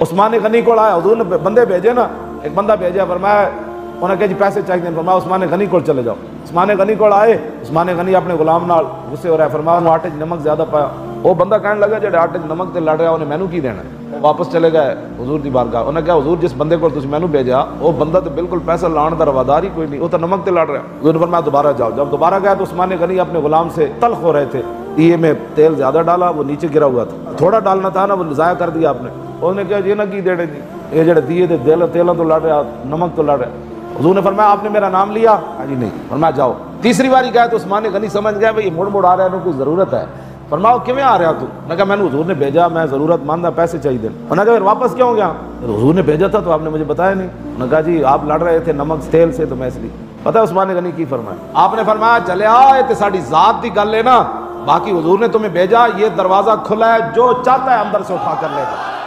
عثمان غنی کو آیا، حضور نے بندے بھیجے نا، ایک بندہ بھیجا، فرمایا انہیں کہا جی پیسے چاہیے، فرمایا عثمان غنی کو چلے جاؤ۔ عثمان غنی کو آئے، عثمان غنی اپنے غلام نال غصے ہو رہا ہے، فرمایا آٹے نمک زیادہ پایا۔ وہ بندہ کہنے لگا جڑے آٹے نمک تے لڑ رہا انہیں مینو کی دینا ہے۔ واپس چلے گئے حضور دی بارگاہ، انہیں کہا حضور جس بندے کو تسی مینو بھیجا وہ بندہ تو بالکل پیسہ لان دا روادار ہی کوئی نہیں، وہ تو نمک تے لڑ رہا ہے۔ حضور نے فرمایا دوبارہ جاؤ۔ جب دوبارہ گیا تو عثمان غنی اپنے غلام سے تلخ ہو رہے تھے، دیے میں تیل زیادہ ڈالا، وہ نیچے گرا ہوا تھا، تھوڑا ڈالنا تھا نا، وہ ضائع کر دیا آپ نے۔ انہوں نے کہا یہ نہ کی دیڑے جی، یہ جڑے دیے تھے تیل تو لڑ رہا، نمک تو لڑ رہا۔ حضور نے فرمایا آپ نے میرا نام لیا؟ جی نہیں۔ فرمایا جاؤ۔ تیسری باری گیا تو عثمان غنی سمجھ گیا بھائی مڑ مڑ آ رہا ہے، انہیں کوئی ضرورت ہے۔ فرمایا کیوں آ رہا تو؟ میں کہا میں نے حضور نے بھیجا، میں ضرورت مند ہوں، پیسے چاہیے دیں۔ انہوں نے کہا پھر واپس کیوں گیا؟ حضور نے بھیجا تھا تو آپ نے مجھے بتایا نہیں۔ انہوں نے کہا جی آپ لڑ رہے تھے نمک تیل سے، تو میں اس لیے۔ پتہ ہے عثمان غنی کی فرمایا؟ آپ نے فرمایا چلے آئے تے ساڑی ذات دی گل ہے نا، باقی حضور نے تمہیں بھیجا، یہ دروازہ کھلا ہے، جو چاہتا ہے اندر سے اٹھا کر لے گا۔